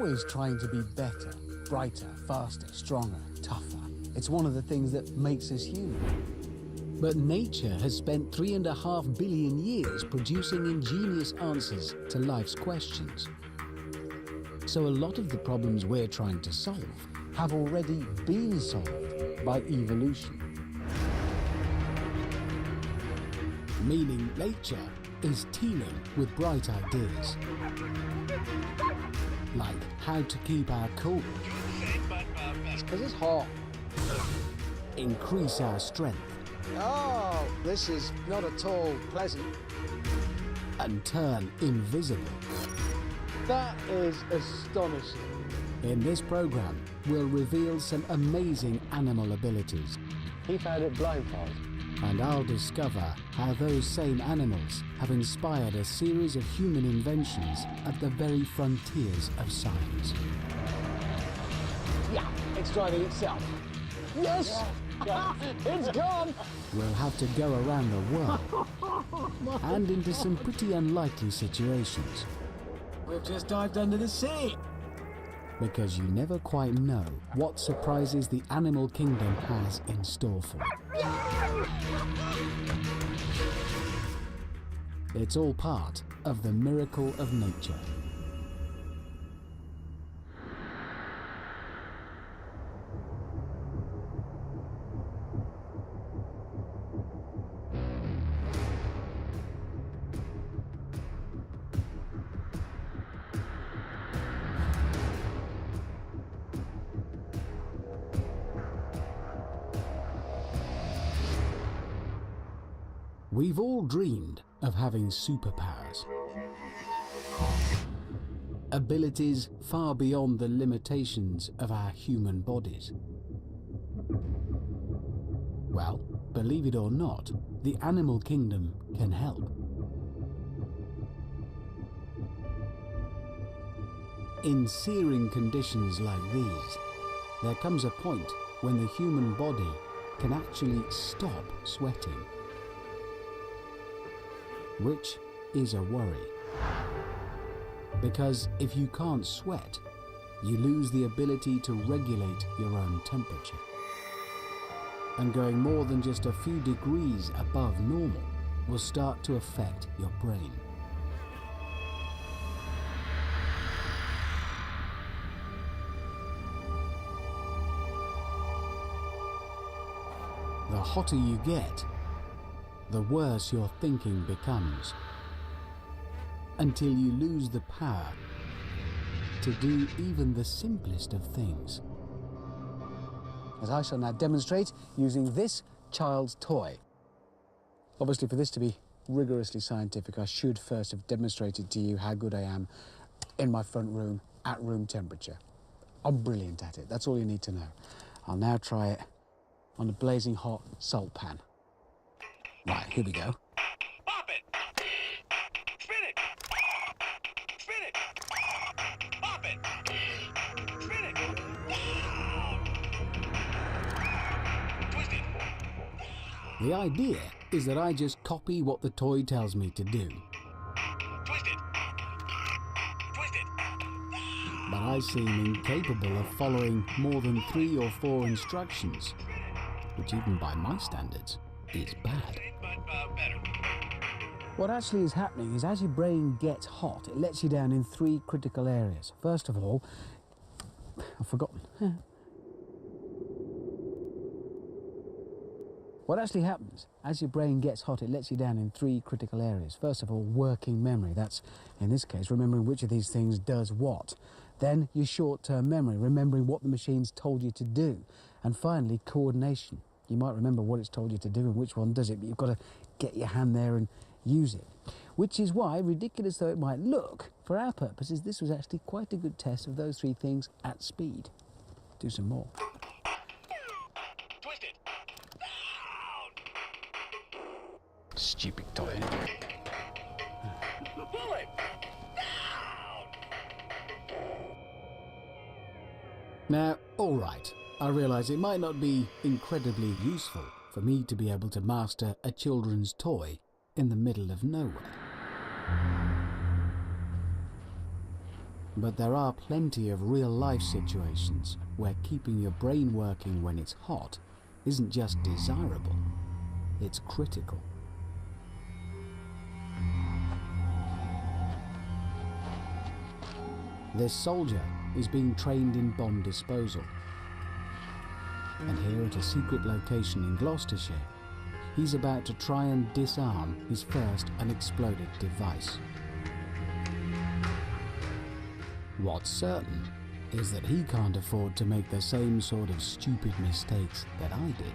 always trying to be better, brighter, faster, stronger, tougher. It's one of the things that makes us human. But nature has spent 3.5 billion years producing ingenious answers to life's questions. So a lot of the problems we're trying to solve have already been solved by evolution. Meaning nature is teeming with bright ideas. Like how to keep our cool. Because it's hot. Increase our strength. Oh, this is not at all pleasant. And turn invisible. That is astonishing. In this program, we'll reveal some amazing animal abilities. He found it blindfold. And I'll discover how those same animals have inspired a series of human inventions at the very frontiers of science. Yeah, it's driving itself. Yes! Yeah. It's gone! We'll have to go around the world and into some pretty unlikely situations. We've just dived under the sea. Because you never quite know what surprises the animal kingdom has in store for you. It's all part of the miracle of nature. We've all dreamed of having superpowers. Abilities far beyond the limitations of our human bodies. Well, believe it or not, the animal kingdom can help. In searing conditions like these, there comes a point when the human body can actually stop sweating. Which is a worry. Because if you can't sweat, you lose the ability to regulate your own temperature. And going more than just a few degrees above normal will start to affect your brain. The hotter you get, the worse your thinking becomes, until you lose the power to do even the simplest of things. As I shall now demonstrate using this child's toy. Obviously, for this to be rigorously scientific, I should first have demonstrated to you how good I am in my front room at room temperature. I'm brilliant at it, that's all you need to know. I'll now try it on a blazing hot salt pan. Right, here we go. Pop it! Spin it! Spin it! Pop it! Spin it! Twist it! The idea is that I just copy what the toy tells me to do. Twist it! Twist it! But I seem incapable of following more than 3 or 4 instructions, which even by my standards is bad. Better. What actually is happening is as your brain gets hot, it lets you down in 3 critical areas. First of all, I've forgotten. What actually happens, as your brain gets hot, it lets you down in 3 critical areas. First of all, working memory. That's, in this case, remembering which of these things does what. Then your short-term memory, remembering what the machine's told you to do. And finally, coordination. You might remember what it's told you to do and which one does it, but you've got to get your hand there and use it. Which is why, ridiculous though it might look, for our purposes, this was actually quite a good test of those 3 things at speed. Do some more. Twist it! Down! Stupid toy. Pull it! Now, all right, I realise it might not be incredibly useful for me to be able to master a children's toy in the middle of nowhere. But there are plenty of real-life situations where keeping your brain working when it's hot isn't just desirable, it's critical. This soldier is being trained in bomb disposal. And here at a secret location in Gloucestershire, he's about to try and disarm his first unexploded device. What's certain is that he can't afford to make the same sort of stupid mistakes that I did.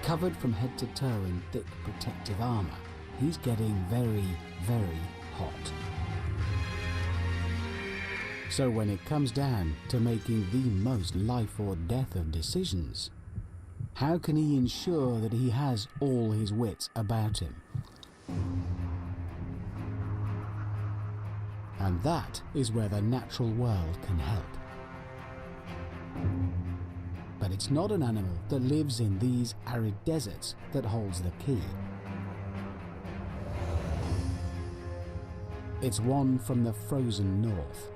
Covered from head to toe in thick protective armour, he's getting very, very hot. So when it comes down to making the most life or death of decisions, how can he ensure that he has all his wits about him? And that is where the natural world can help. But it's not an animal that lives in these arid deserts that holds the key. It's one from the frozen north.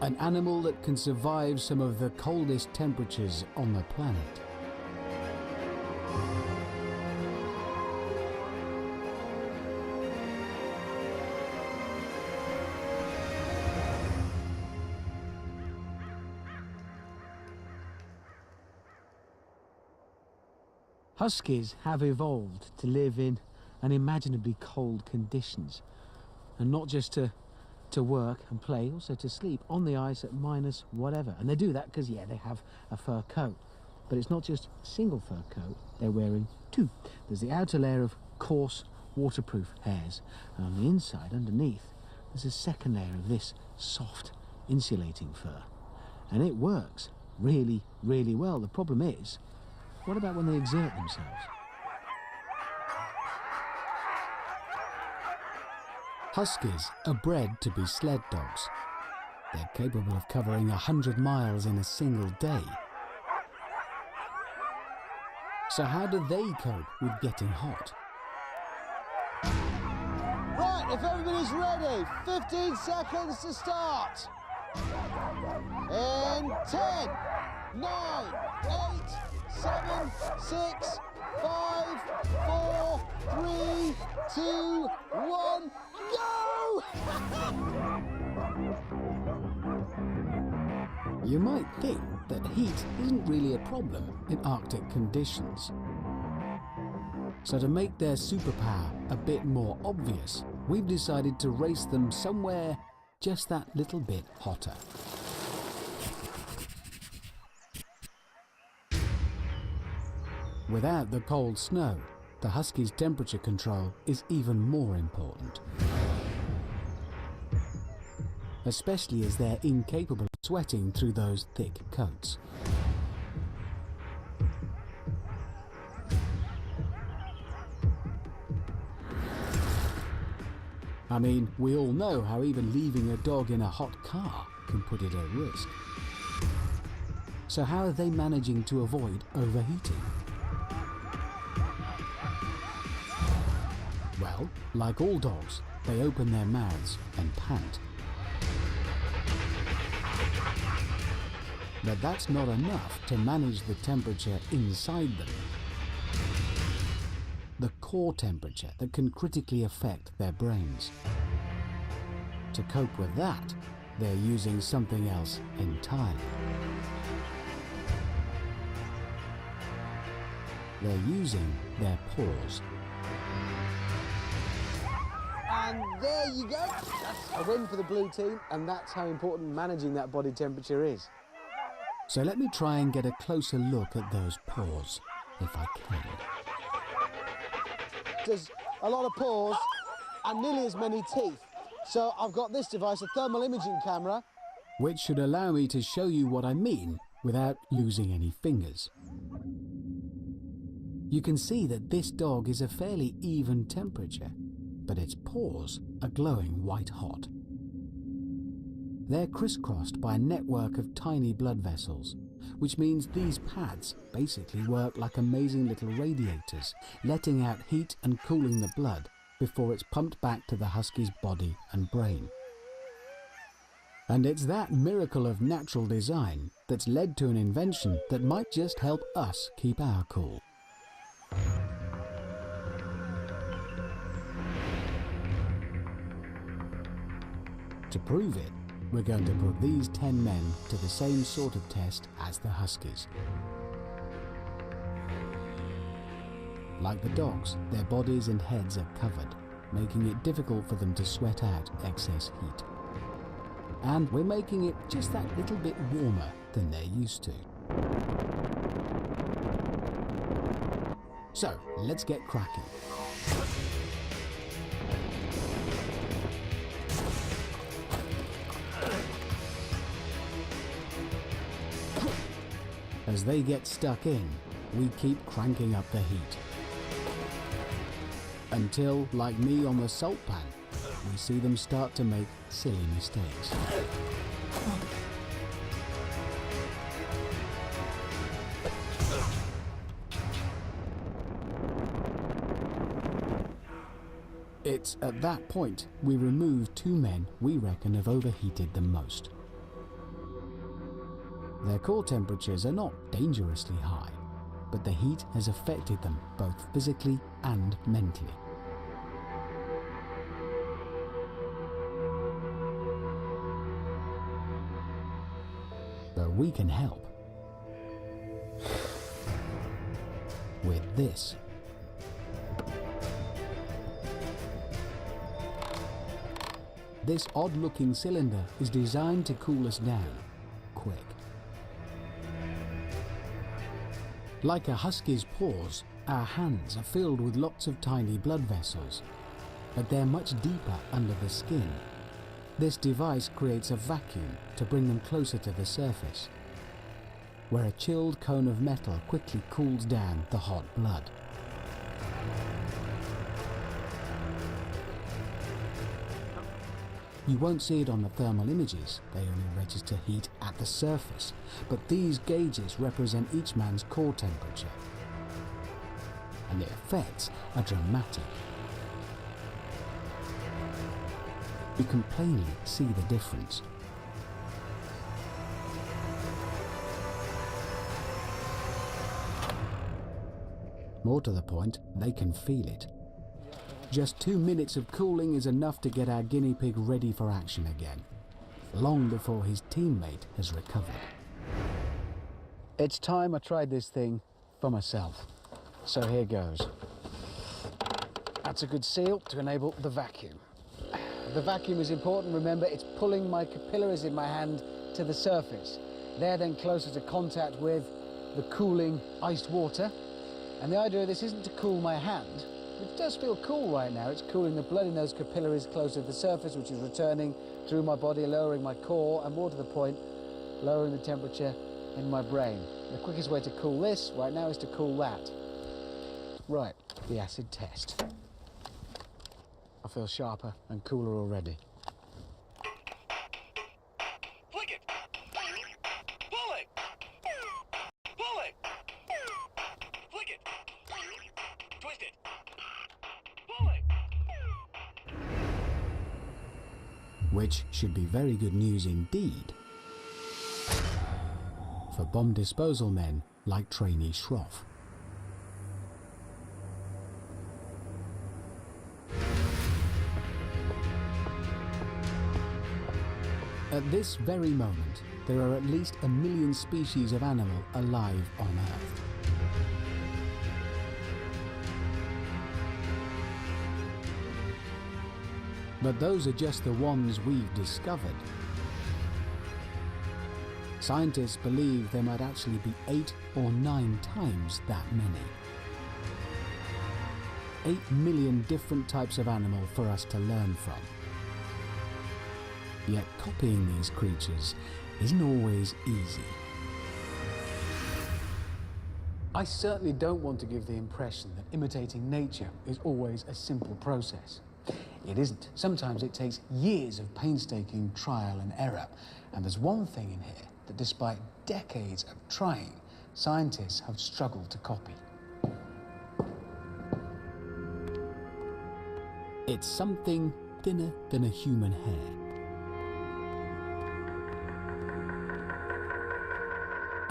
An animal that can survive some of the coldest temperatures on the planet. Huskies have evolved to live in unimaginably cold conditions, and not just to work and play, also to sleep on the ice at minus whatever. And they do that because, yeah, they have a fur coat. But it's not just a single fur coat, they're wearing two. There's the outer layer of coarse, waterproof hairs, and on the inside, underneath, there's a second layer of this soft, insulating fur. And it works really, really well. The problem is, what about when they exert themselves? Huskies are bred to be sled dogs. They're capable of covering 100 miles in a single day. So how do they cope with getting hot? Right, if everybody's ready, 15 seconds to start. In 10, 9, 8, 7, 6, 5, 4, 3, 2, 1, go! You might think that heat isn't really a problem in Arctic conditions. So to make their superpower a bit more obvious, we've decided to race them somewhere just that little bit hotter. Without the cold snow, the Husky's temperature control is even more important. Especially as they're incapable of sweating through those thick coats. I mean, we all know how even leaving a dog in a hot car can put it at risk. So how are they managing to avoid overheating? Well, like all dogs, they open their mouths and pant. But that's not enough to manage the temperature inside them. The core temperature that can critically affect their brains. To cope with that, they're using something else entirely. They're using their paws. And there you go. That's a win for the blue team, and that's how important managing that body temperature is. So let me try and get a closer look at those paws, if I can. There's a lot of paws and nearly as many teeth. So I've got this device, a thermal imaging camera. Which should allow me to show you what I mean without losing any fingers. You can see that this dog is a fairly even temperature, but its paws are glowing white hot. They're crisscrossed by a network of tiny blood vessels, which means these pads basically work like amazing little radiators, letting out heat and cooling the blood before it's pumped back to the husky's body and brain. And it's that miracle of natural design that's led to an invention that might just help us keep our cool. To prove it, we're going to put these 10 men to the same sort of test as the huskies. Like the dogs, their bodies and heads are covered, making it difficult for them to sweat out excess heat. And we're making it just that little bit warmer than they're used to. So, let's get cracking. As they get stuck in, we keep cranking up the heat. Until, like me on the salt pan, we see them start to make silly mistakes. It's at that point we remove 2 men we reckon have overheated the most. Their core temperatures are not dangerously high, but the heat has affected them both physically and mentally. But we can help. With this. This odd-looking cylinder is designed to cool us down quick. Like a husky's paws, our hands are filled with lots of tiny blood vessels, but they're much deeper under the skin. This device creates a vacuum to bring them closer to the surface, where a chilled cone of metal quickly cools down the hot blood. You won't see it on the thermal images, they only register heat at the surface, but these gauges represent each man's core temperature, and the effects are dramatic. You can plainly see the difference. More to the point, they can feel it. Just 2 minutes of cooling is enough to get our guinea pig ready for action again, long before his teammate has recovered. It's time I tried this thing for myself. So here goes. That's a good seal to enable the vacuum. The vacuum is important, remember, it's pulling my capillaries in my hand to the surface. They're then closer to contact with the cooling iced water. And the idea of this isn't to cool my hand. It does feel cool right now. It's cooling the blood in those capillaries closer to the surface, which is returning through my body, lowering my core, and more to the point, lowering the temperature in my brain. The quickest way to cool this right now is to cool that. Right, the acid test. I feel sharper and cooler already. Flick it. Pull it. Pull it. Flick it. Twist it. Pull it. Which should be very good news indeed for bomb disposal men like trainee Schroff. At this very moment, there are at least 1 million species of animal alive on Earth. But those are just the ones we've discovered. Scientists believe there might actually be 8 or 9 times that many. 8 million different types of animal for us to learn from. Yet copying these creatures isn't always easy. I certainly don't want to give the impression that imitating nature is always a simple process. It isn't. Sometimes it takes years of painstaking trial and error. And there's one thing in here that despite decades of trying, scientists have struggled to copy. It's something thinner than a human hair.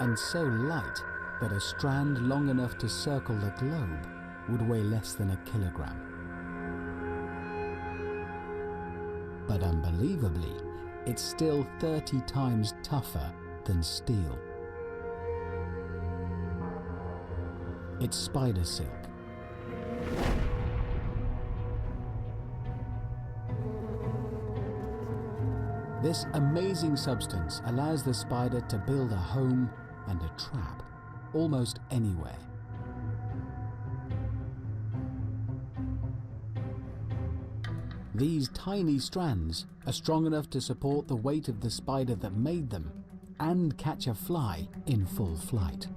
And so light that a strand long enough to circle the globe would weigh less than a kilogram. But unbelievably, it's still 30 times tougher than steel. It's spider silk. This amazing substance allows the spider to build a home and a trap almost anywhere. These tiny strands are strong enough to support the weight of the spider that made them and catch a fly in full flight.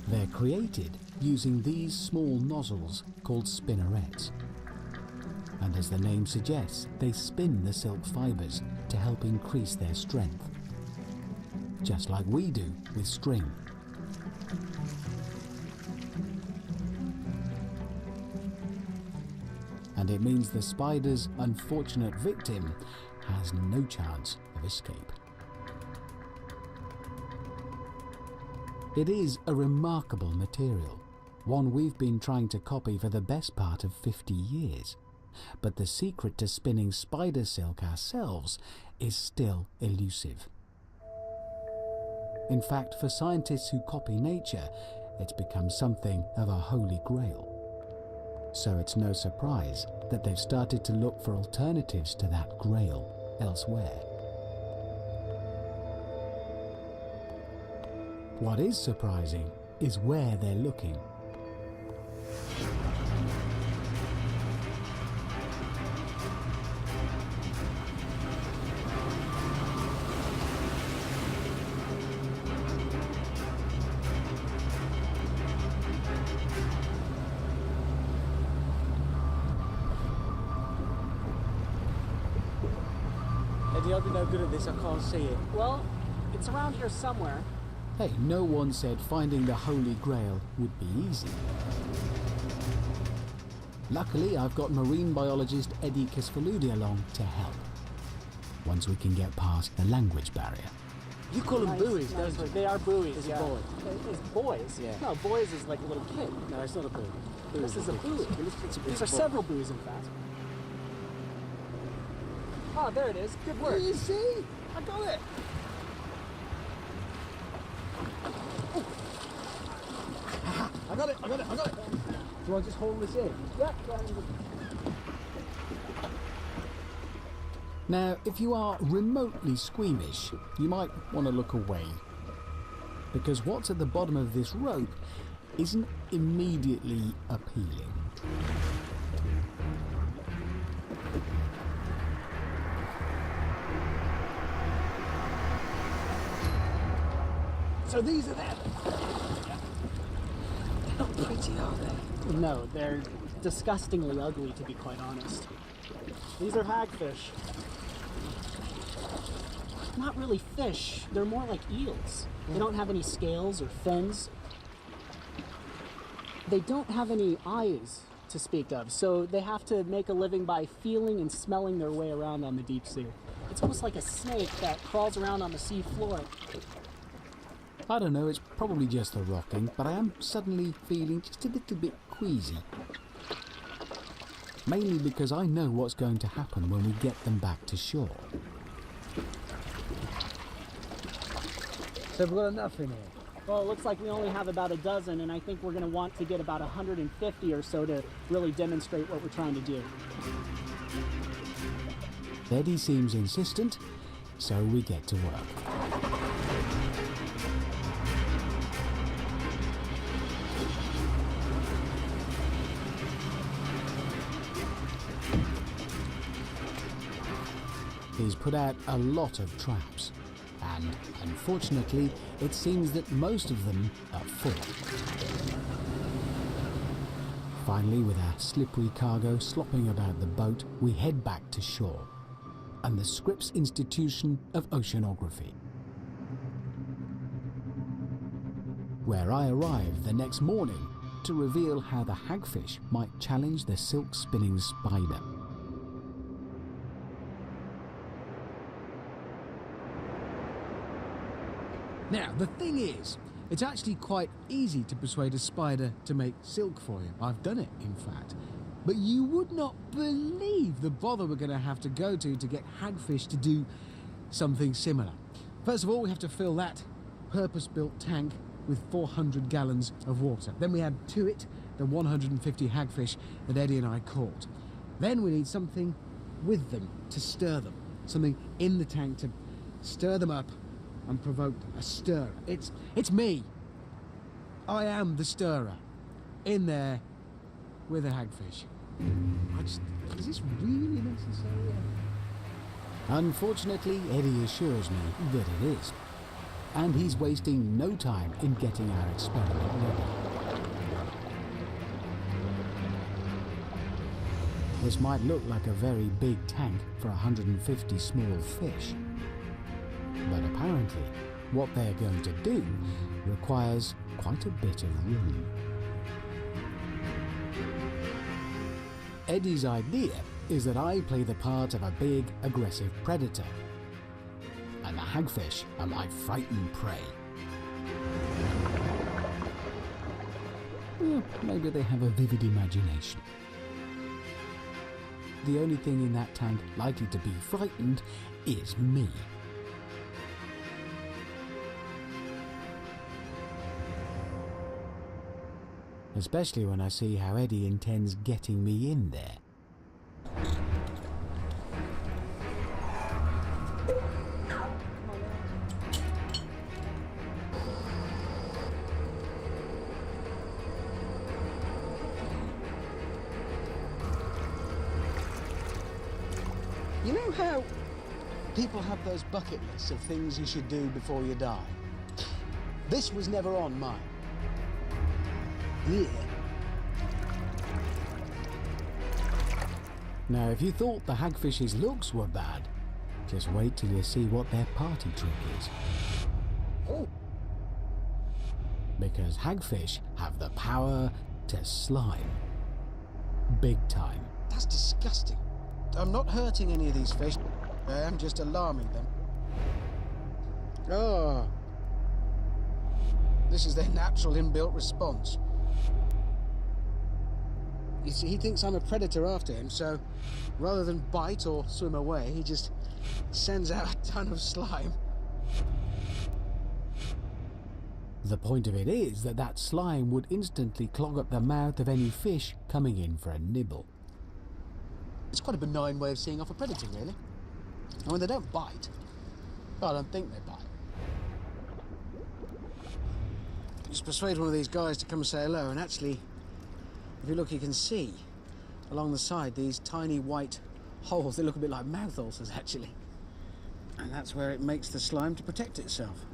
They're created using these small nozzles called spinnerets. And as the name suggests, they spin the silk fibers to help increase their strength, just like we do with string. And it means the spider's unfortunate victim has no chance of escape. It is a remarkable material, one we've been trying to copy for the best part of 50 years. But the secret to spinning spider silk ourselves is still elusive. In fact, for scientists who copy nature, it's become something of a holy grail. So it's no surprise that they've started to look for alternatives to that grail elsewhere. What is surprising is where they're looking. Eddie, I'll be no good at this, I can't see it. Well, it's around here somewhere. Hey, no one said finding the Holy Grail would be easy. Luckily, I've got marine biologist Eddie Kisfaludi along to help, once we can get past the language barrier. You call them buoys, Nice. don't you? They are buoys, It's yeah. a buoy. It's boys? Yeah. No, boys is like a little kid. No, it's not a buoy. This is a buoy. It's a These are buoy. several buoys, in fact. Oh, there it is. Good work. You see? I got it. I got it. Do I just haul this in? Yeah. Now, if you are remotely squeamish, you might want to look away, because what's at the bottom of this rope isn't immediately appealing. So these are them. They're not pretty, are they? No, they're disgustingly ugly, to be quite honest. These are hagfish. Not really fish. They're more like eels. They don't have any scales or fins. They don't have any eyes to speak of, so they have to make a living by feeling and smelling their way around on the deep sea. It's almost like a snake that crawls around on the sea floor. I don't know, it's probably just the rocking, but I am suddenly feeling just a little bit queasy. Mainly because I know what's going to happen when we get them back to shore. So we've got enough in here. Well, it looks like we only have about a dozen, and I think we're going to want to get about 150 or so to really demonstrate what we're trying to do. Eddie seems insistent, so we get to work. He's put out a lot of traps, and unfortunately, it seems that most of them are full. Finally, with our slippery cargo slopping about the boat, we head back to shore and the Scripps Institution of Oceanography, where I arrive the next morning to reveal how the hagfish might challenge the silk-spinning spider. Now, the thing is, it's actually quite easy to persuade a spider to make silk for you. I've done it, in fact. But you would not believe the bother we're going to have to go to get hagfish to do something similar. First of all, we have to fill that purpose-built tank with 400 gallons of water. Then we add to it the 150 hagfish that Eddie and I caught. Then we need something with them to stir them. Something in the tank to stir them up and provoke a stir. It's me. I am the stirrer. In there with a hagfish. Is this really necessary? Unfortunately, Eddie assures me that it is. And he's wasting no time in getting our experiment ready. This might look like a very big tank for 150 small fish. But apparently, what they're going to do requires quite a bit of room. Eddie's idea is that I play the part of a big, aggressive predator, and the hagfish are my frightened prey. Well, maybe they have a vivid imagination. The only thing in that tank likely to be frightened is me. Especially when I see how Eddie intends getting me in there. You know how people have those bucket lists of things you should do before you die? This was never on mine. Yeah. Now, if you thought the hagfish's looks were bad, just wait till you see what their party trick is. Oh. Because hagfish have the power to slime. Big time. That's disgusting. I'm not hurting any of these fish. I am just alarming them. Oh. This is their natural inbuilt response. You see, he thinks I'm a predator after him, so rather than bite or swim away, he just sends out a ton of slime. The point of it is that that slime would instantly clog up the mouth of any fish coming in for a nibble. It's quite a benign way of seeing off a predator, really. I mean, they don't bite. Well, I don't think they bite. Just persuade one of these guys to come and say hello, and actually, if you look, you can see along the side these tiny white holes. They look a bit like mouth ulcers, actually. And that's where it makes the slime to protect itself.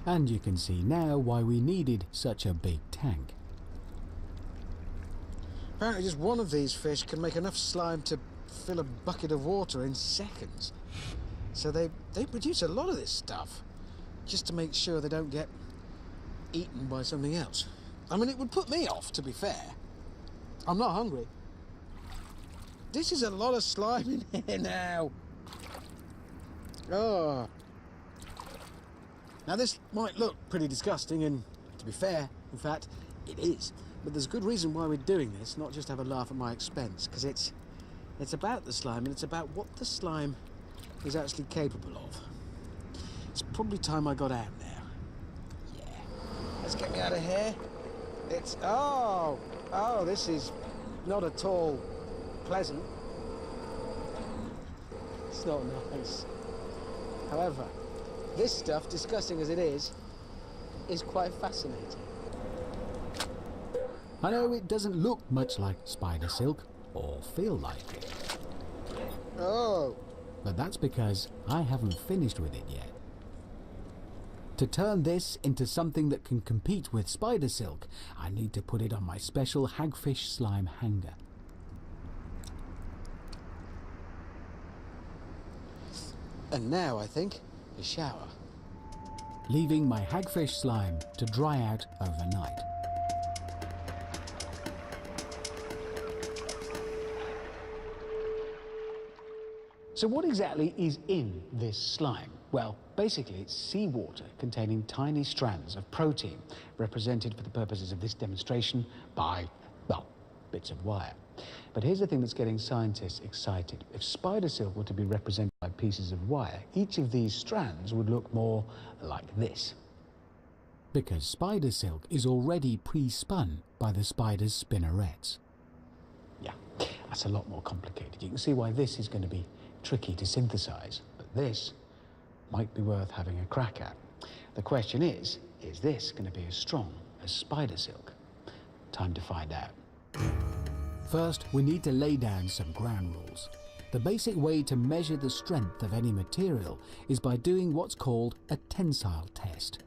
And you can see now why we needed such a big tank. Apparently just one of these fish can make enough slime to fill a bucket of water in seconds. So they produce a lot of this stuff just to make sure they don't get eaten by something else. I mean, it would put me off, to be fair. I'm not hungry. This is a lot of slime in here now. Oh. Now, this might look pretty disgusting, and to be fair, in fact, it is. But there's a good reason why we're doing this, not just have a laugh at my expense, because it's about the slime, and it's about what the slime is actually capable of. It's probably time I got out now. Yeah. Let's get me out of here. It's... Oh, this is not at all pleasant. It's not nice. However, this stuff, disgusting as it is quite fascinating. I know it doesn't look much like spider silk, or feel like it. Oh. But that's because I haven't finished with it yet. To turn this into something that can compete with spider silk, I need to put it on my special hagfish slime hanger. And now, I think, a shower. Leaving my hagfish slime to dry out overnight. So what exactly is in this slime? Well, basically it's seawater containing tiny strands of protein, represented for the purposes of this demonstration by, well, bits of wire. But here's the thing that's getting scientists excited. If spider silk were to be represented by pieces of wire, each of these strands would look more like this. Because spider silk is already pre-spun by the spider's spinnerets. Yeah, that's a lot more complicated. You can see why this is going to be tricky to synthesize, but this might be worth having a crack at. The question is this going to be as strong as spider silk? Time to find out. First, we need to lay down some ground rules. The basic way to measure the strength of any material is by doing what's called a tensile test.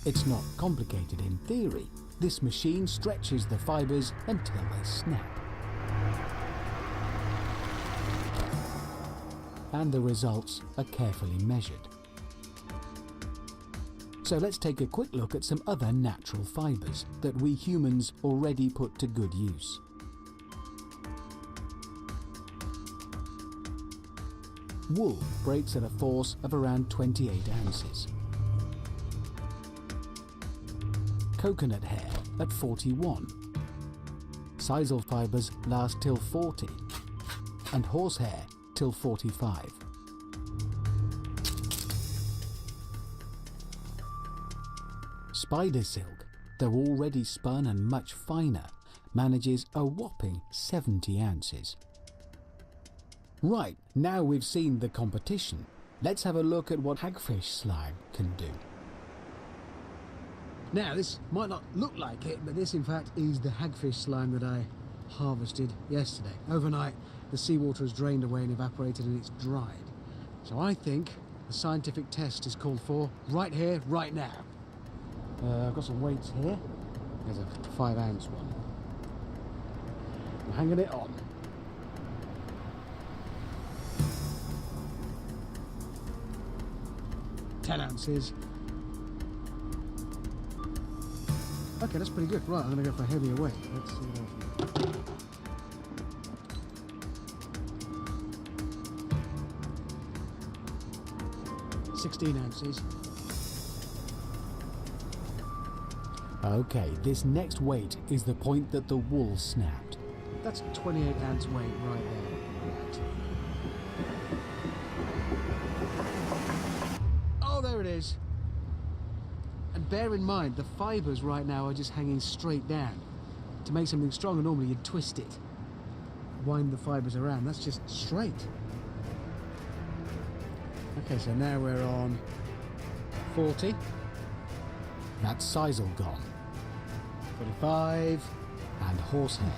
It's not complicated in theory. This machine stretches the fibers until they snap. And the results are carefully measured. So let's take a quick look at some other natural fibers that we humans already put to good use. Wool breaks at a force of around 28 ounces. Coconut hair at 41. Sisal fibers last till 40. And horsehair till 45. Spider silk, though already spun and much finer, manages a whopping 70 ounces. Right, now we've seen the competition, let's have a look at what hagfish slime can do. Now, this might not look like it, but this in fact is the hagfish slime that I harvested yesterday. Overnight, the seawater has drained away and evaporated and it's dried. So I think the scientific test is called for right here, right now. I've got some weights here. There's a 5 ounce one. I'm hanging it on. $10 ounces. Okay, that's pretty good. Right, I'm going to go for a heavier weight. Let's see what else. 16 ounces. Okay, this next weight is the point that the wool snapped. That's a 28 ounce weight right there. Right. Oh, there it is. And bear in mind, the fibers right now are just hanging straight down. To make something stronger, normally you'd twist it, wind the fibers around. That's just straight. Okay, so now we're on 40. That's sisal gone. 45. And horsehair.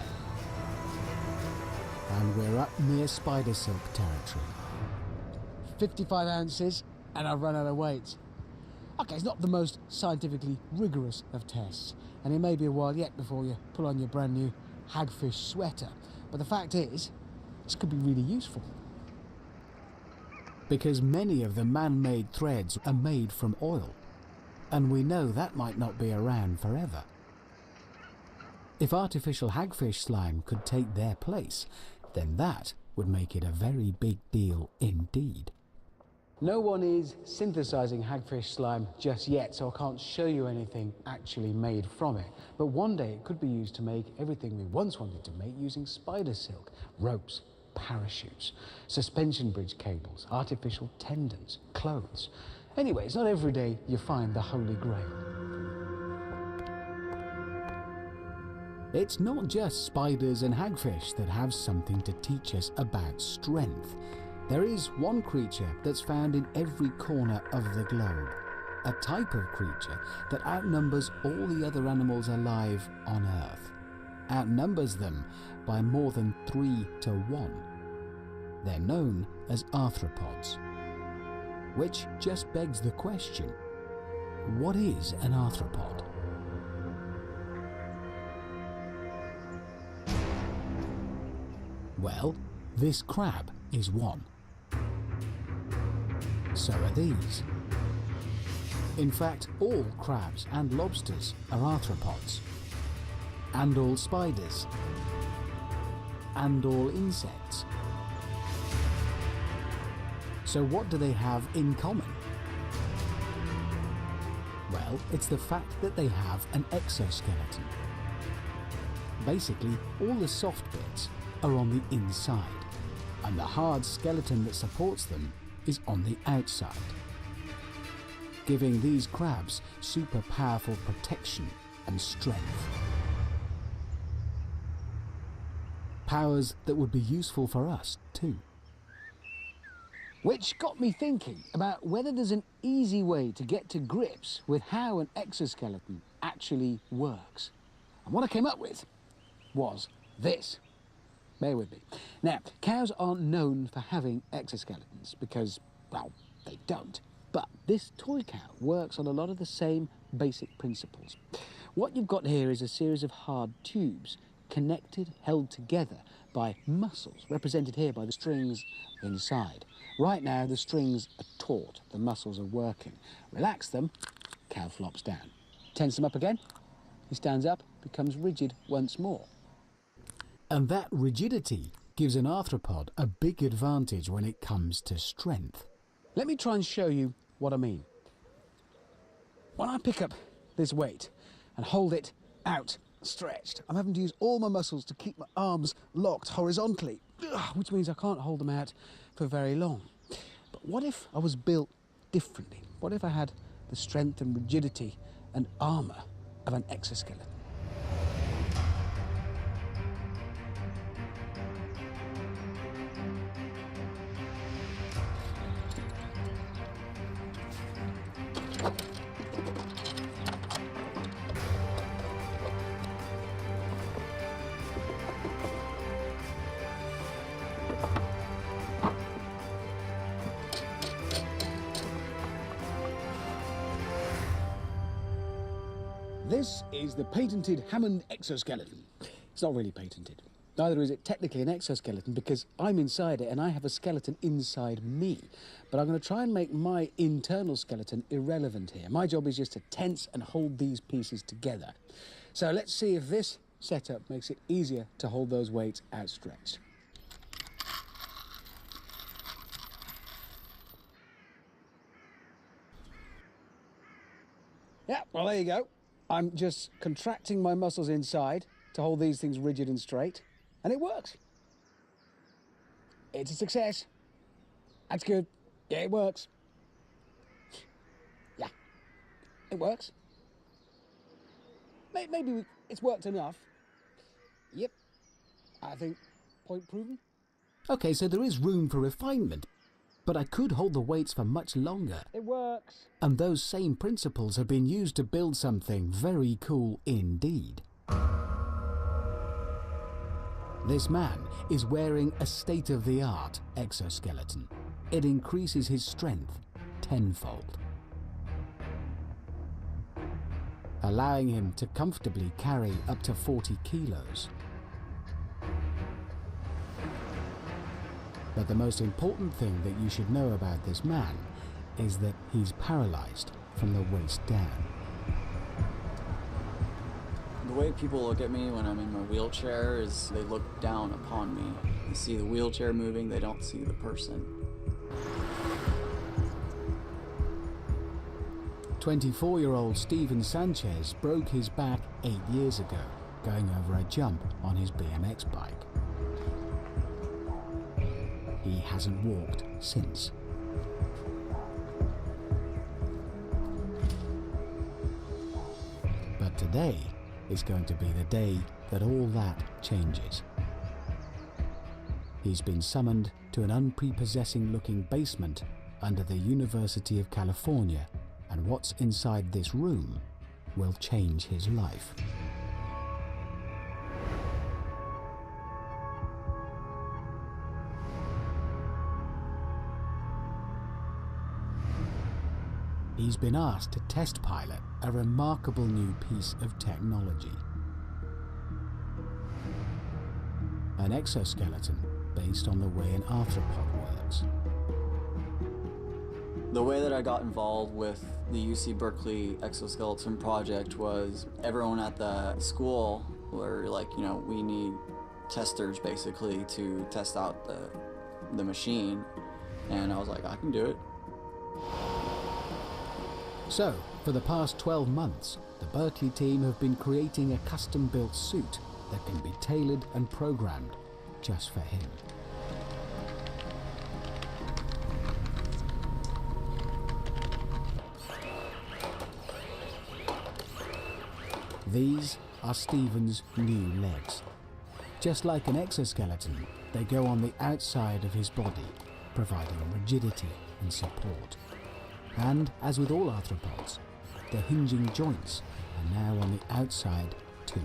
And we're up near spider silk territory. 55 ounces, and I've run out of weight. Okay, it's not the most scientifically rigorous of tests, and it may be a while yet before you pull on your brand new hagfish sweater. But the fact is, this could be really useful. Because many of the man-made threads are made from oil, and we know that might not be around forever. If artificial hagfish slime could take their place, then that would make it a very big deal indeed. No one is synthesizing hagfish slime just yet, so I can't show you anything actually made from it. But one day it could be used to make everything we once wanted to make using spider silk: ropes, parachutes, suspension bridge cables, artificial tendons, clothes. Anyway, it's not every day you find the Holy Grail. It's not just spiders and hagfish that have something to teach us about strength. There is one creature that's found in every corner of the globe, a type of creature that outnumbers all the other animals alive on Earth, outnumbers them by more than 3 to 1. They're known as arthropods. Which just begs the question, what is an arthropod? Well, this crab is one. So are these. In fact, all crabs and lobsters are arthropods. And all spiders. And all insects. So what do they have in common? Well, it's the fact that they have an exoskeleton. Basically, all the soft bits are on the inside, and the hard skeleton that supports them is on the outside, giving these crabs super powerful protection and strength. Powers that would be useful for us too. Which got me thinking about whether there's an easy way to get to grips with how an exoskeleton actually works. And what I came up with was this. Bear with me. Now, cows aren't known for having exoskeletons because, well, they don't. But this toy cow works on a lot of the same basic principles. What you've got here is a series of hard tubes connected, held together by muscles, represented here by the strings inside. Right now, the strings are taut, the muscles are working. Relax them, cow flops down. Tense them up again, he stands up, becomes rigid once more. And that rigidity gives an arthropod a big advantage when it comes to strength. Let me try and show you what I mean. When I pick up this weight and hold it out stretched, I'm having to use all my muscles to keep my arms locked horizontally, which means I can't hold them out for very long. But what if I was built differently? What if I had the strength and rigidity and armour of an exoskeleton? This is the patented Hammond exoskeleton. It's not really patented. Neither is it technically an exoskeleton because I'm inside it and I have a skeleton inside me. But I'm going to try and make my internal skeleton irrelevant here. My job is just to tense and hold these pieces together. So let's see if this setup makes it easier to hold those weights outstretched. Yeah, well, there you go. I'm just contracting my muscles inside to hold these things rigid and straight, and it works. It's a success. That's good. Yeah, it works. Yeah, it works. Maybe it's worked enough. Yep, I think point proven. Okay, so there is room for refinement, but I could hold the weights for much longer. It works. And those same principles have been used to build something very cool indeed. This man is wearing a state-of-the-art exoskeleton. It increases his strength tenfold, allowing him to comfortably carry up to 40 kilos. But the most important thing that you should know about this man is that he's paralyzed from the waist down. The way people look at me when I'm in my wheelchair is they look down upon me. They see the wheelchair moving, they don't see the person. 24-year-old Steven Sanchez broke his back 8 years ago, going over a jump on his BMX bike. He hasn't walked since. But today is going to be the day that all that changes. He's been summoned to an unprepossessing looking basement under the University of California, and what's inside this room will change his life. he's been asked to test pilot a remarkable new piece of technology. An exoskeleton based on the way an arthropod works. The way that I got involved with the UC Berkeley exoskeleton project was everyone at the school were like, you know, we need testers basically to test out the machine. And I was like, I can do it. So, for the past 12 months, the Berkeley team have been creating a custom-built suit that can be tailored and programmed just for him. These are Stephen's new legs. Just like an exoskeleton, they go on the outside of his body, providing rigidity and support. And, as with all arthropods, the hinging joints are now on the outside too.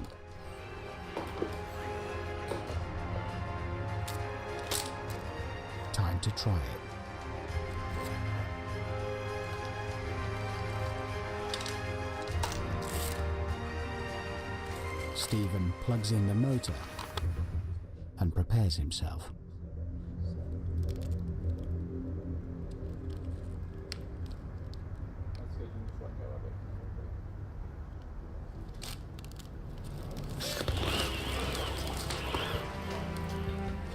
Time to try it. Stephen plugs in the motor and prepares himself.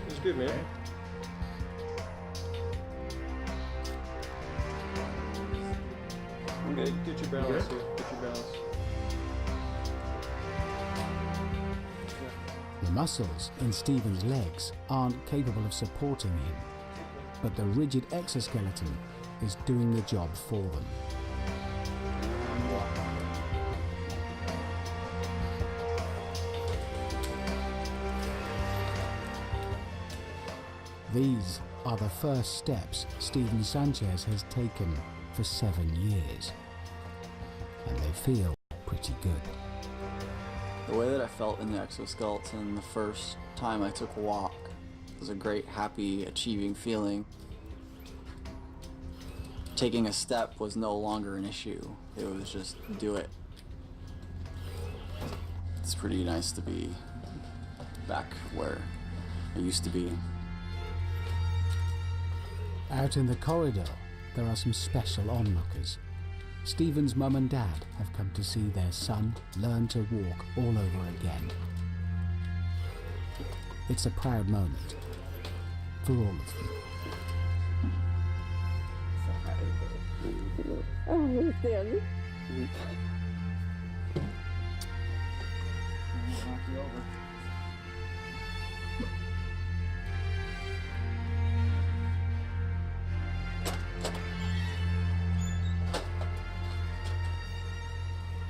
It's good, man. Okay, get your balance here. Get your balance. The muscles in Stephen's legs aren't capable of supporting him, but the rigid exoskeleton is doing the job for them. These are the first steps Stephen Sanchez has taken for 7 years, and they feel pretty good. The way that I felt in the exoskeleton the first time I took a walk was a great, happy, achieving feeling. Taking a step was no longer an issue. It was just do it. It's pretty nice to be back where I used to be. Out in the corridor, there are some special onlookers. Stephen's mum and dad have come to see their son learn to walk all over again. It's a proud moment for all of them.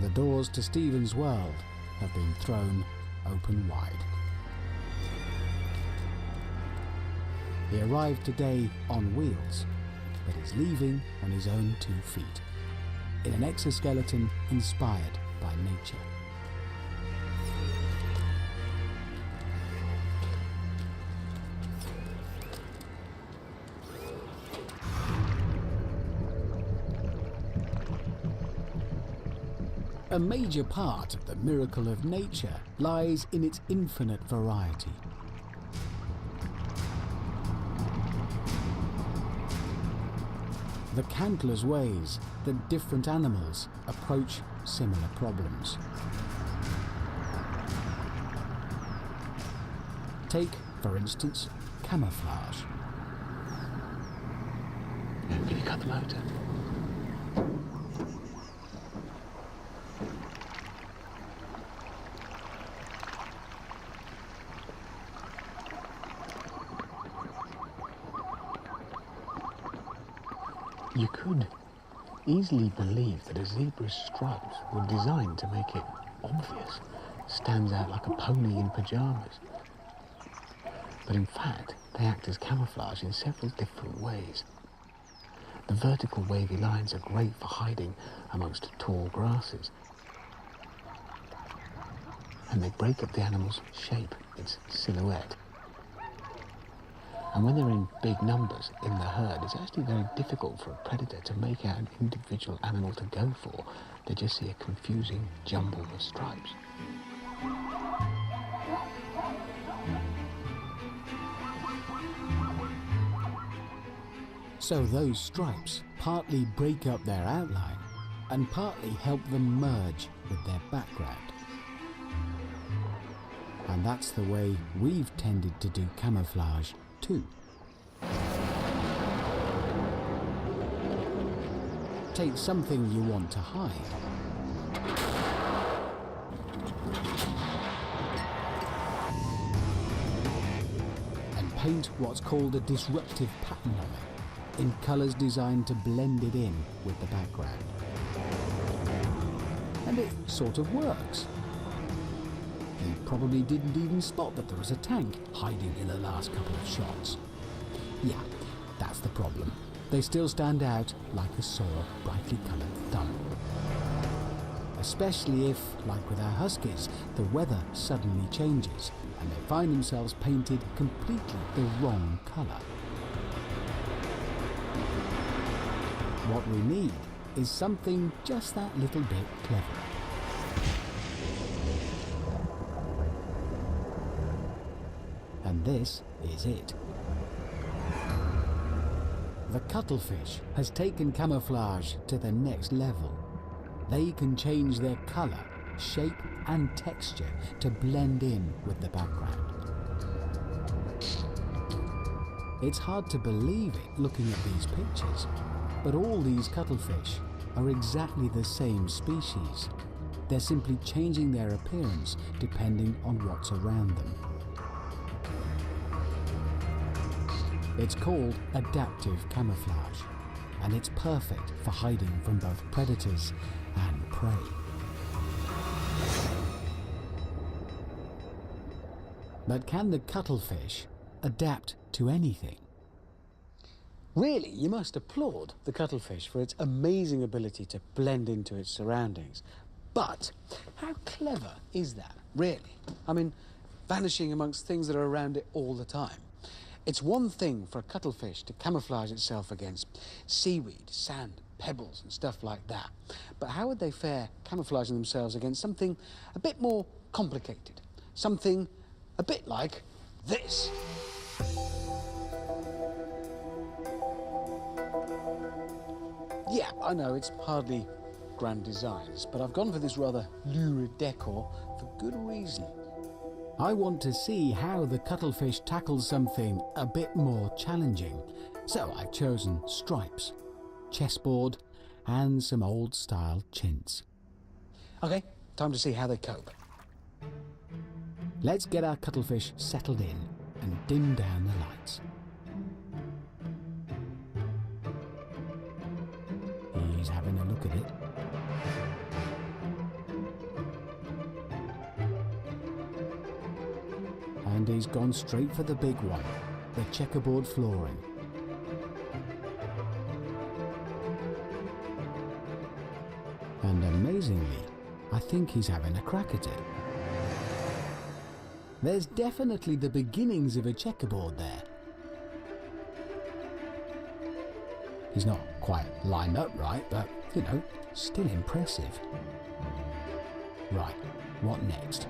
The doors to Stephen's world have been thrown open wide. He arrived today on wheels, but is leaving on his own 2 feet, in an exoskeleton inspired by nature. A major part of the miracle of nature lies in its infinite variety. The countless ways that different animals approach similar problems. Take, for instance, camouflage. Can you cut the motor? You could easily believe that a zebra's stripes were designed to make it obvious, stands out like a pony in pajamas. But in fact, they act as camouflage in several different ways. The vertical wavy lines are great for hiding amongst tall grasses. And they break up the animal's shape, its silhouette. And when they're in big numbers in the herd, it's actually very difficult for a predator to make out an individual animal to go for. They just see a confusing jumble of stripes. So those stripes partly break up their outline and partly help them merge with their background. And that's the way we've tended to do camouflage too. Take something you want to hide. And paint what's called a disruptive pattern on it, in colours designed to blend it in with the background. And it sort of works. You probably didn't even spot that there was a tank hiding in the last couple of shots. Yeah, that's the problem. They still stand out like a sore, brightly coloured thumb. Especially if, like with our huskies, the weather suddenly changes and they find themselves painted completely the wrong colour. What we need is something just that little bit clever. And this is it. The cuttlefish has taken camouflage to the next level. They can change their colour, shape and texture to blend in with the background. It's hard to believe it looking at these pictures, but all these cuttlefish are exactly the same species. They're simply changing their appearance depending on what's around them. It's called adaptive camouflage, and it's perfect for hiding from both predators and prey. But can the cuttlefish adapt to anything? Really, you must applaud the cuttlefish for its amazing ability to blend into its surroundings. But how clever is that, really? I mean, vanishing amongst things that are around it all the time. It's one thing for a cuttlefish to camouflage itself against seaweed, sand, pebbles and stuff like that. But how would they fare camouflaging themselves against something a bit more complicated? Something a bit like this. Yeah, I know it's hardly grand designs, but I've gone for this rather lurid decor for good reason. I want to see how the cuttlefish tackles something a bit more challenging, so I've chosen stripes, chessboard and some old-style chintz. Okay, time to see how they cope. Let's get our cuttlefish settled in and dim down the lights. He's having a look at it. And he's gone straight for the big one, the checkerboard flooring. And amazingly, I think he's having a crack at it. There's definitely the beginnings of a checkerboard there. He's not quite lined up right, but, you know, still impressive. Right, what next?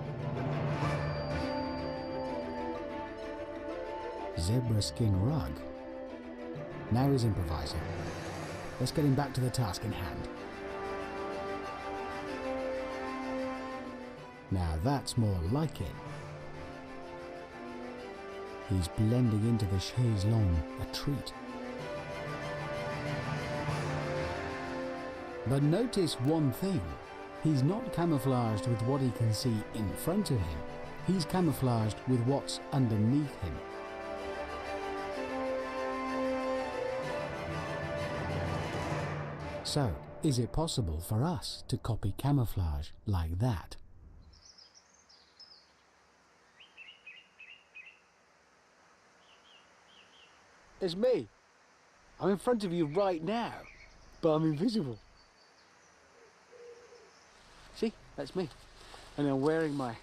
Zebra skin rug. Now he's improvising. Let's get him back to the task in hand. Now that's more like it. He's blending into the chaise longue, a treat. But notice one thing. He's not camouflaged with what he can see in front of him. He's camouflaged with what's underneath him. So, is it possible for us to copy camouflage like that? It's me. I'm in front of you right now, but I'm invisible. See, that's me. And I'm wearing my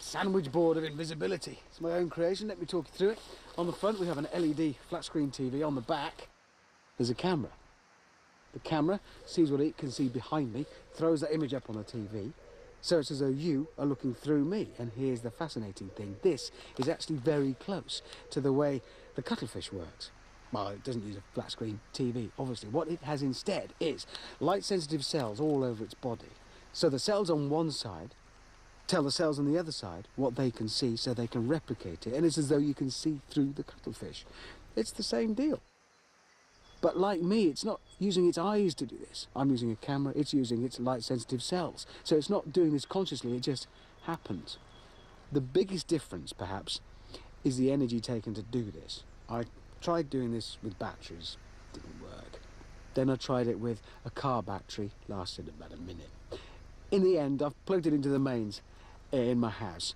sandwich board of invisibility. It's my own creation. Let me talk you through it. On the front, we have an LED flat screen TV. On the back, there's a camera. The camera sees what it can see behind me, throws that image up on the TV, so it's as though you are looking through me. And here's the fascinating thing. This is actually very close to the way the cuttlefish works. Well, it doesn't use a flat screen TV, obviously. What it has instead is light-sensitive cells all over its body. So the cells on one side tell the cells on the other side what they can see so they can replicate it. And it's as though you can see through the cuttlefish. It's the same deal. But like me, it's not using its eyes to do this. I'm using a camera, it's using its light-sensitive cells. So it's not doing this consciously, it just happens. The biggest difference, perhaps, is the energy taken to do this. I tried doing this with batteries, didn't work. Then I tried it with a car battery, lasted about a minute. In the end, I've plugged it into the mains in my house.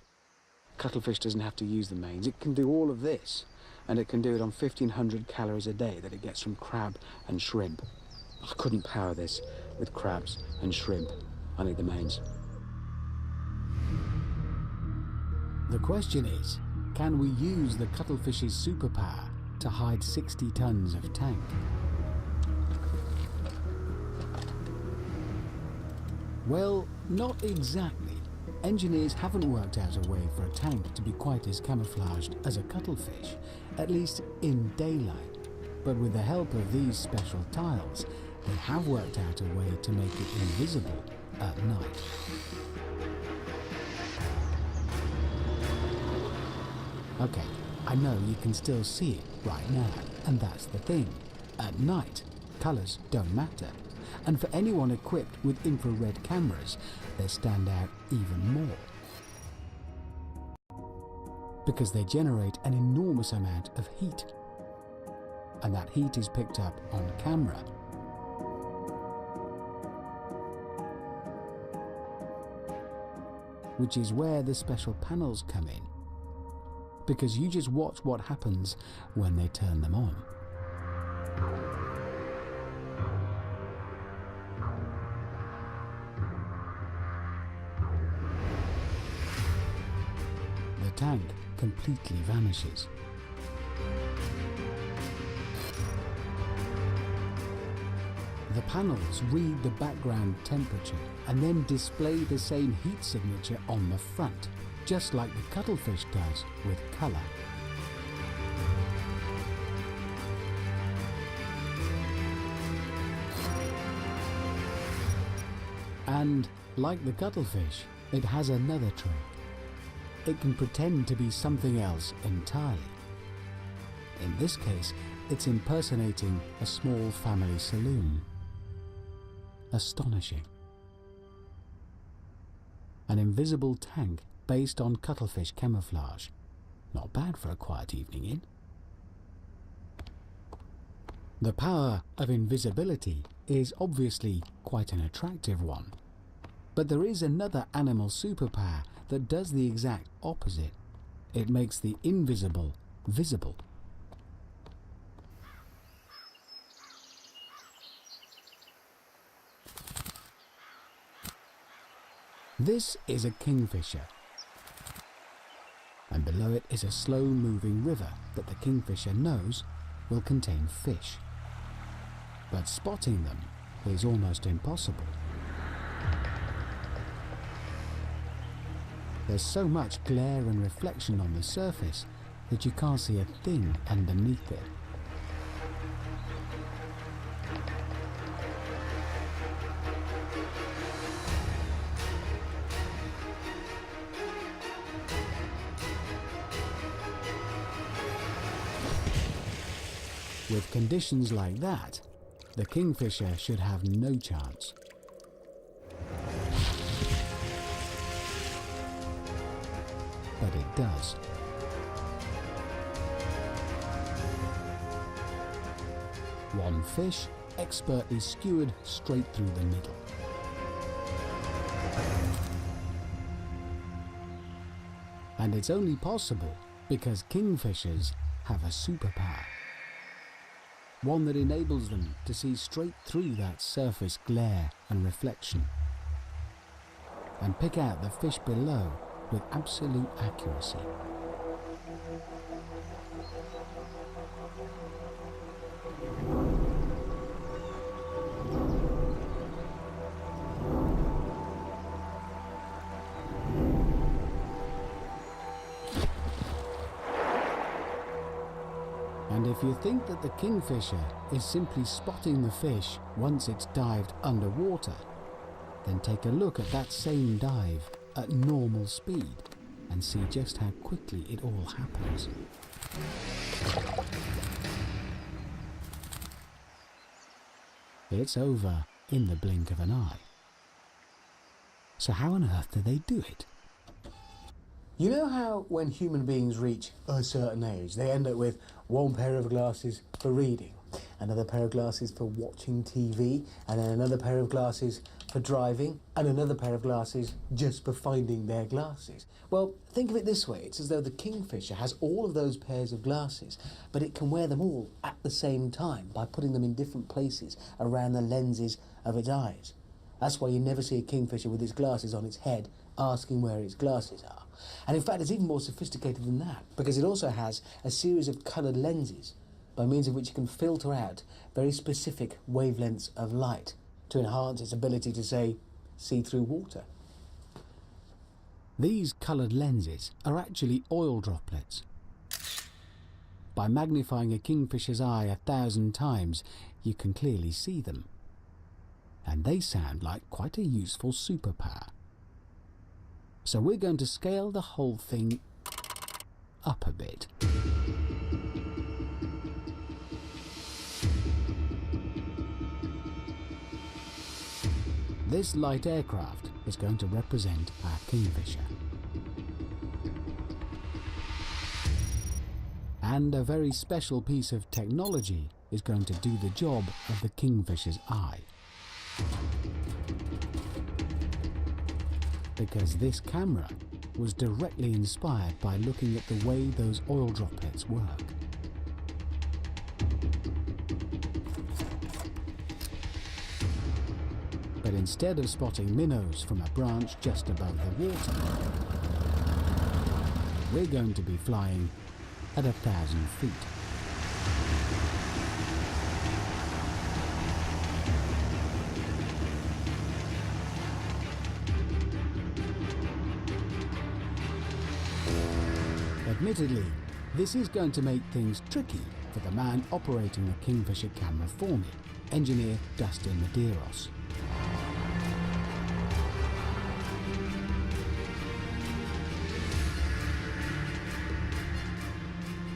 Cuttlefish doesn't have to use the mains. It can do all of this, and it can do it on 1,500 calories a day that it gets from crab and shrimp. I couldn't power this with crabs and shrimp. I need the mains. The question is, can we use the cuttlefish's superpower to hide 60 tons of tank? Well, not exactly. Engineers haven't worked out a way for a tank to be quite as camouflaged as a cuttlefish, at least in daylight. But with the help of these special tiles, they have worked out a way to make it invisible at night. Okay, I know you can still see it right now, and that's the thing. At night, colours don't matter. And for anyone equipped with infrared cameras, they stand out even more. Because they generate an enormous amount of heat. And that heat is picked up on camera. Which is where the special panels come in. Because you just watch what happens when they turn them on. The tank completely vanishes. The panels read the background temperature and then display the same heat signature on the front, just like the cuttlefish does with colour. And, like the cuttlefish, it has another trick. It can pretend to be something else entirely. In this case, it's impersonating a small family saloon. Astonishing. An invisible tank based on cuttlefish camouflage. Not bad for a quiet evening in. The power of invisibility is obviously quite an attractive one. But there is another animal superpower that does the exact opposite. It makes the invisible visible. This is a kingfisher. And below it is a slow-moving river that the kingfisher knows will contain fish. But spotting them is almost impossible. There's so much glare and reflection on the surface that you can't see a thing underneath it. With conditions like that, the kingfisher should have no chance. But it does. One fish expertly skewered straight through the middle. And it's only possible because kingfishers have a superpower. One that enables them to see straight through that surface glare and reflection and pick out the fish below with absolute accuracy. And if you think that the kingfisher is simply spotting the fish once it's dived underwater, then take a look at that same dive at normal speed and see just how quickly it all happens. It's over in the blink of an eye. So how on earth do they do it? You know how when human beings reach a certain age, they end up with one pair of glasses for reading, another pair of glasses for watching TV, and then another pair of glasses for driving, and another pair of glasses just for finding their glasses? Well, think of it this way. It's as though the kingfisher has all of those pairs of glasses, but it can wear them all at the same time by putting them in different places around the lenses of its eyes. That's why you never see a kingfisher with its glasses on its head asking where its glasses are. And in fact, it's even more sophisticated than that, because it also has a series of coloured lenses by means of which it can filter out very specific wavelengths of light to enhance its ability to, say, see through water. These coloured lenses are actually oil droplets. By magnifying a kingfisher's eye 1,000 times, you can clearly see them. And they sound like quite a useful superpower. So we're going to scale the whole thing up a bit. This light aircraft is going to represent our kingfisher. And a very special piece of technology is going to do the job of the kingfisher's eye. Because this camera was directly inspired by looking at the way those oil droplets work. But instead of spotting minnows from a branch just above the water, we're going to be flying at 1,000 feet. Admittedly, this is going to make things tricky for the man operating the kingfisher camera for me, engineer Dustin Medeiros.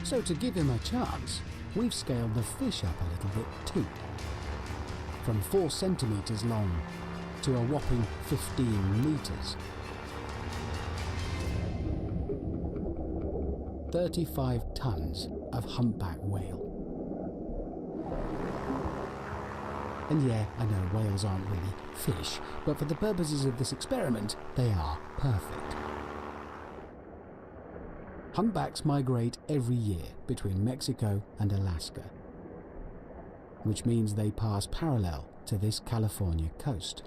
So to give him a chance, we've scaled the fish up a little bit too. From 4 centimetres long to a whopping 15 metres. 35 tons of humpback whale. And yeah, I know whales aren't really fish, but for the purposes of this experiment, they are perfect. Humpbacks migrate every year between Mexico and Alaska, which means they pass parallel to this California coast.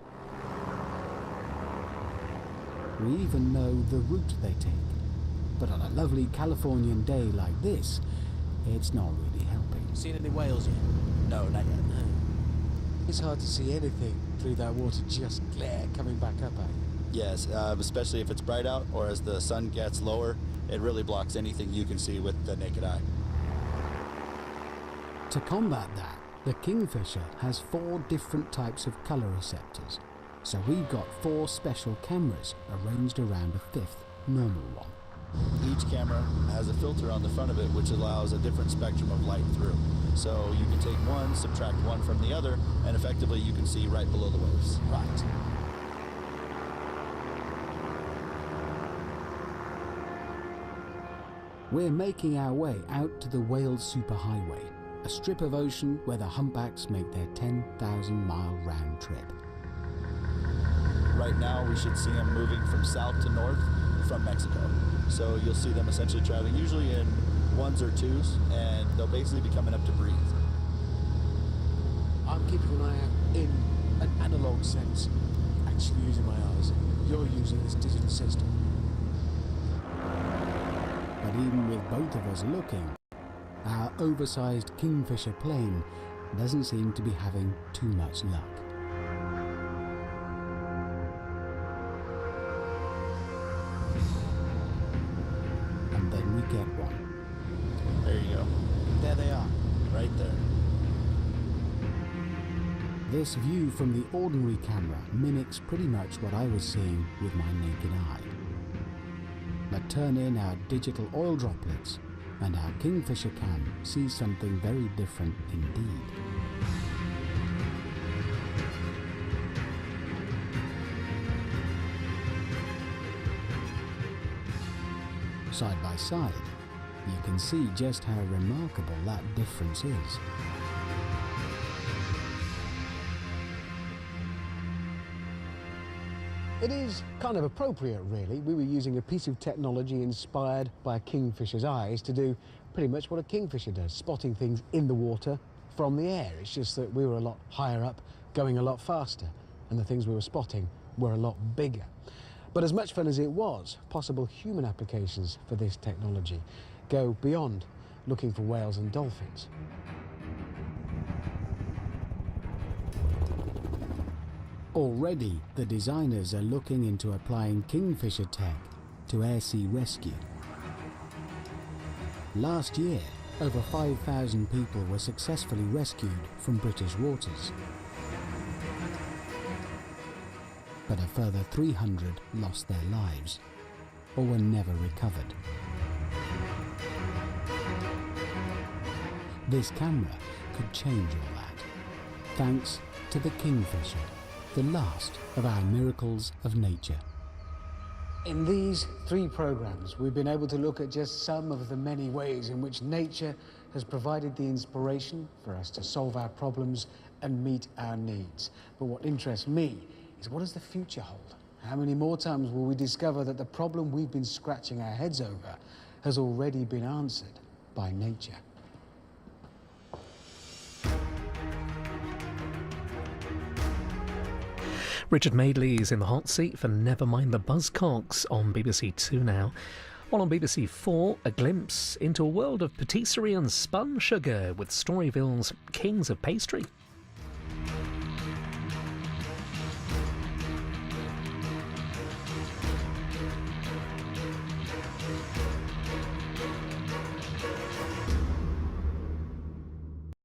We even know the route they take. But on a lovely Californian day like this, it's not really helping. Seen any whales yet? No, not yet. No. It's hard to see anything through that water, just glare coming back up at you. Yes, especially if it's bright out or as the sun gets lower, it really blocks anything you can see with the naked eye. To combat that, the kingfisher has 4 different types of colour receptors. So we've got 4 special cameras arranged around a 5th normal one. Each camera has a filter on the front of it which allows a different spectrum of light through. So you can take one, subtract one from the other, and effectively you can see right below the waves. Right. We're making our way out to the Whale Superhighway, a strip of ocean where the humpbacks make their 10,000-mile round trip. Right now we should see them moving from south to north from Mexico. So you'll see them essentially traveling usually in 1s or 2s, and they'll basically be coming up to breathe. I'm keeping an eye out in an analog sense, actually using my eyes. You're using this digital system. even with both of us looking, our oversized Kingfisher plane doesn't seem to be having too much luck. And then we get one. There you go. There they are. Right there. This view from the ordinary camera mimics pretty much what I was seeing with my naked eye. But turn in our digital oil droplets and our Kingfisher cam sees something very different indeed. Side by side, you can see just how remarkable that difference is. It is kind of appropriate, really. We were using a piece of technology inspired by a kingfisher's eyes to do pretty much what a kingfisher does, spotting things in the water from the air. It's just that we were a lot higher up, going a lot faster, and the things we were spotting were a lot bigger. But as much fun as it was, possible human applications for this technology go beyond looking for whales and dolphins. Already, the designers are looking into applying Kingfisher tech to air-sea rescue. Last year, over 5,000 people were successfully rescued from British waters. But a further 300 lost their lives, or were never recovered. This camera could change all that, thanks to the Kingfisher, the last of our miracles of nature. In these 3 programs, we've been able to look at just some of the many ways in which nature has provided the inspiration for us to solve our problems and meet our needs. But what interests me is, what does the future hold? How many more times will we discover that the problem we've been scratching our heads over has already been answered by nature? Richard Madeley is in the hot seat for Never Mind the Buzzcocks on BBC Two now. While on BBC 4, a glimpse into a world of patisserie and spun sugar with Storyville's Kings of Pastry.